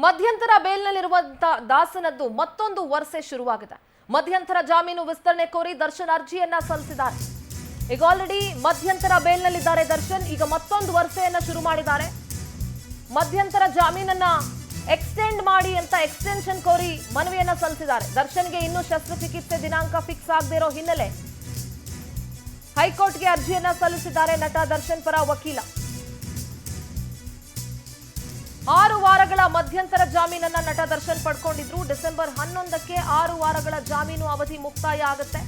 ಮಧ್ಯಂತರ ಬೇಲ್ನಲ್ಲಿರುವಂತ ದಾಸನದ್ದು ಮತ್ತೊಂದು ವರ್ಷೆ ಶುರುವಾಗಿದೆ. ಮಧ್ಯಂತರ ಜಾಮೀನು ವಿಸ್ತರಣೆ ಕೋರಿ ದರ್ಶನ್ ಅರ್ಜಿಯನ್ನ ಸಲ್ಲಿಸಿದ್ದಾರೆ. ಈಗ ಆಲ್ರೆಡಿ ಮಧ್ಯಂತರ ಬೇಲ್ನಲ್ಲಿದ್ದಾರೆ ದರ್ಶನ್. ಈಗ ಮತ್ತೊಂದು ವರ್ಷೆಯನ್ನ ಶುರು ಮಾಡಿದ್ದಾರೆ. ಮಧ್ಯಂತರ ಜಾಮೀನನ್ನ ಎಕ್ಸ್ಟೆಂಡ್ ಮಾಡಿ ಅಂತ ಎಕ್ಸ್ಟೆನ್ಷನ್ ಕೋರಿ ಮನವಿಯನ್ನ ಸಲ್ಲಿಸಿದ್ದಾರೆ. ದರ್ಶನ್ಗೆ ಇನ್ನೂ ಶಸ್ತ್ರಚಿಕಿತ್ಸೆ ದಿನಾಂಕ ಫಿಕ್ಸ್ ಆಗದೇ ಇರೋ ಹಿನ್ನೆಲೆ ಹೈಕೋರ್ಟ್ಗೆ ಅರ್ಜಿಯನ್ನ ಸಲ್ಲಿಸಿದ್ದಾರೆ ನಟ ದರ್ಶನ್ ಪರ ವಕೀಲ. 6 ವಾರಗಳ ಮಧ್ಯಂತರ ಜಾಮೀನನ್ನ ನಟ ದರ್ಶನ್ ಪಡ್ಕೊಂಡಿದ್ರು. ಡಿಸೆಂಬರ್ 11ಕ್ಕೆ 6 ವಾರಗಳ ಜಾಮೀನು ಅವಧಿ ಮುಕ್ತಾಯ ಆಗುತ್ತೆ.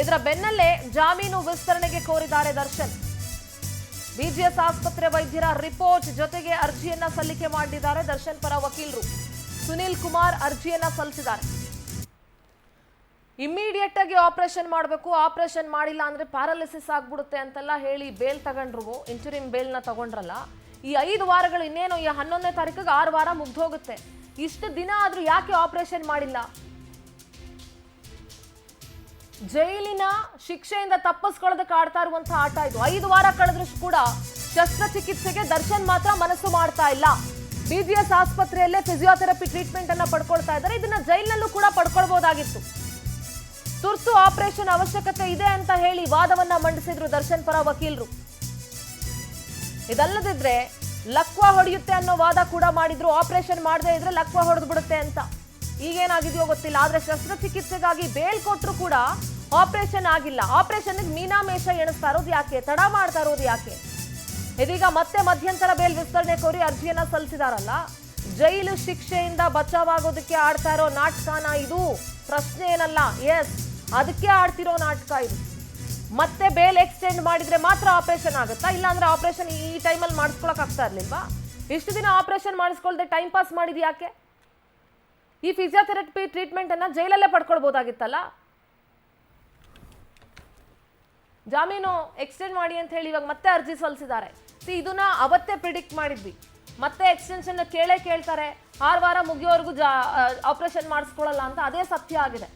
ಇದರ ಬೆನ್ನಲ್ಲೇ ಜಾಮೀನು ವಿಸ್ತರಣೆಗೆ ಕೋರಿದ್ದಾರೆ ದರ್ಶನ್. ಬಿಜಿಎಸ್ ಆಸ್ಪತ್ರೆ ವೈದ್ಯರ ರಿಪೋರ್ಟ್ ಜೊತೆಗೆ ಅರ್ಜಿಯನ್ನ ಸಲ್ಲಿಕೆ ಮಾಡಿದ್ದಾರೆ ದರ್ಶನ್ ಪರ ವಕೀಲರು. ಸುನಿಲ್ ಕುಮಾರ್ ಅರ್ಜಿಯನ್ನ ಸಲ್ಲಿಸಿದ್ದಾರೆ. ಇಮ್ಮಿಡಿಯೇಟ್ ಆಗಿ ಆಪರೇಷನ್ ಮಾಡಬೇಕು, ಆಪರೇಷನ್ ಮಾಡಿಲ್ಲ ಅಂದ್ರೆ ಪ್ಯಾರಾಲಿಸಿಸ್ ಆಗ್ಬಿಡುತ್ತೆ ಅಂತೆಲ್ಲ ಹೇಳಿ ಬೇಲ್ ತಗೊಂಡ್ರು. ಇಂಟರಿಮ್ ಬೇಲ್ನ ತಗೊಂಡ್ರಲ್ಲ. ಈ 5 ವಾರಗಳು ಇನ್ನೇನು ಈ 11ನೇ ತಾರೀಕಿಗೆ 6 ವಾರ ಮುಗ್ದೋಗುತ್ತೆ. ಇಷ್ಟು ದಿನ ಆದ್ರೂ ಯಾಕೆ ಆಪರೇಷನ್ ಮಾಡಿಲ್ಲ? ಜೈಲಿನ ಶಿಕ್ಷೆಯಿಂದ ತಪ್ಪಿಸ್ಕೊಳ್ಳೋದಕ್ಕೆ ಆಡ್ತಾ ಇರುವಂತಹ ಆಟ ಇದು. 5 ವಾರ ಕಳೆದ್ರೂ ಕೂಡ ಶಸ್ತ್ರಚಿಕಿತ್ಸೆಗೆ ದರ್ಶನ್ ಮಾತ್ರ ಮನಸ್ಸು ಮಾಡ್ತಾ ಇಲ್ಲ. ಬಿಜಿಎಸ್ ಆಸ್ಪತ್ರೆಯಲ್ಲೇ ಫಿಸಿಯೋಥೆರಪಿ ಟ್ರೀಟ್ಮೆಂಟ್ ಅನ್ನ ಪಡ್ಕೊಳ್ತಾ ಇದ್ದಾರೆ. ಇದನ್ನ ಜೈಲಿನಲ್ಲೂ ಕೂಡ ಪಡ್ಕೊಳ್ಬಹುದಾಗಿತ್ತು. ತುರ್ತು ಆಪರೇಷನ್ ಅವಶ್ಯಕತೆ ಇದೆ ಅಂತ ಹೇಳಿ ವಾದವನ್ನ ಮಂಡಿಸಿದ್ರು ದರ್ಶನ್ ಪರ ವಕೀಲರು. ಇದಲ್ಲದಿದ್ರೆ ಲಕ್ವಾ ಹೊಡೆಯುತ್ತೆ ಅನ್ನೋ ವಾದ ಕೂಡ ಮಾಡಿದ್ರು. ಆಪರೇಷನ್ ಮಾಡದೇ ಇದ್ರೆ ಲಕ್ವಾ ಹೊಡೆದು ಬಿಡುತ್ತೆ ಅಂತ. ಈಗೇನಾಗಿದೆಯೋ ಗೊತ್ತಿಲ್ಲ. ಆದ್ರೆ ಶಸ್ತ್ರಚಿಕಿತ್ಸೆಗಾಗಿ ಬೇಲ್ ಕೊಟ್ಟರು ಕೂಡ ಆಪರೇಷನ್ ಆಗಿಲ್ಲ. ಆಪರೇಷನ್ ಮೀನಾಮೇಷ ಎಣಿಸ್ತಾ ಇರೋದು ಯಾಕೆ? ತಡ ಮಾಡ್ತಾ ಇರೋದು ಯಾಕೆ? ಇದೀಗ ಮತ್ತೆ ಮಧ್ಯಂತರ ಬೇಲ್ ವಿಸ್ತರಣೆ ಕೋರಿ ಅರ್ಜಿಯನ್ನ ಸಲ್ಲಿಸಿದಾರಲ್ಲ. ಜೈಲು ಶಿಕ್ಷೆಯಿಂದ ಬಚಾವಾಗೋದಕ್ಕೆ ಆಡ್ತಾ ಇರೋ ನಾಟಕನ ಇದು? ಪ್ರಶ್ನೆ ಏನಲ್ಲ. ಎಸ್, ಅದಕ್ಕೆ ಆಡ್ತಿರೋ ನಾಟಕ ಇದು. ಮತ್ತೆ ಬೇಲ್ ಎಕ್ಸ್ಟೆಂಡ್ ಮಾಡಿದ್ರೆ ಮಾತ್ರ ಆಪರೇಷನ್ ಆಗುತ್ತಾ? ಇಲ್ಲ ಅಂದ್ರೆ ಆಪರೇಷನ್ ಈ ಟೈಮಲ್ಲಿ ಮಾಡಿಸ್ಕೊಳಕ್ ಆಗ್ತಾ ಇರ್ಲಿಲ್ವಾ? ಇಷ್ಟು ದಿನ ಆಪರೇಷನ್ ಮಾಡಿಸ್ಕೊಳ್ದೆ ಟೈಮ್ ಪಾಸ್ ಮಾಡಿದ್ ಯಾಕೆ? ಈ ಫಿಸಿಯೋಥೆರಪಿ ಟ್ರೀಟ್ಮೆಂಟ್ ಅನ್ನ ಜೈಲಲ್ಲೇ ಪಡ್ಕೊಳ್ಬಹುದಾಗಿತ್ತಲ್ಲ. ಜಾಮೀನು ಎಕ್ಸ್ಟೆಂಡ್ ಮಾಡಿ ಅಂತ ಹೇಳಿ ಇವಾಗ ಮತ್ತೆ ಅರ್ಜಿ ಸಲ್ಲಿಸಿದ್ದಾರೆ. ಇದನ್ನ ಅವತ್ತೇ ಪ್ರಿಡಿಕ್ಟ್ ಮಾಡಿದ್ವಿ. ಮತ್ತೆ ಎಕ್ಸ್ಟೆನ್ಷನ್ ಕೇಳ್ತಾರೆ. 6 ವಾರ ಮುಗಿಯೋವರೆಗೂ ಆಪರೇಷನ್ ಮಾಡಿಸ್ಕೊಳ್ಳಲ್ಲ ಅಂತ. ಅದೇ ಸತ್ಯ ಆಗಿದೆ.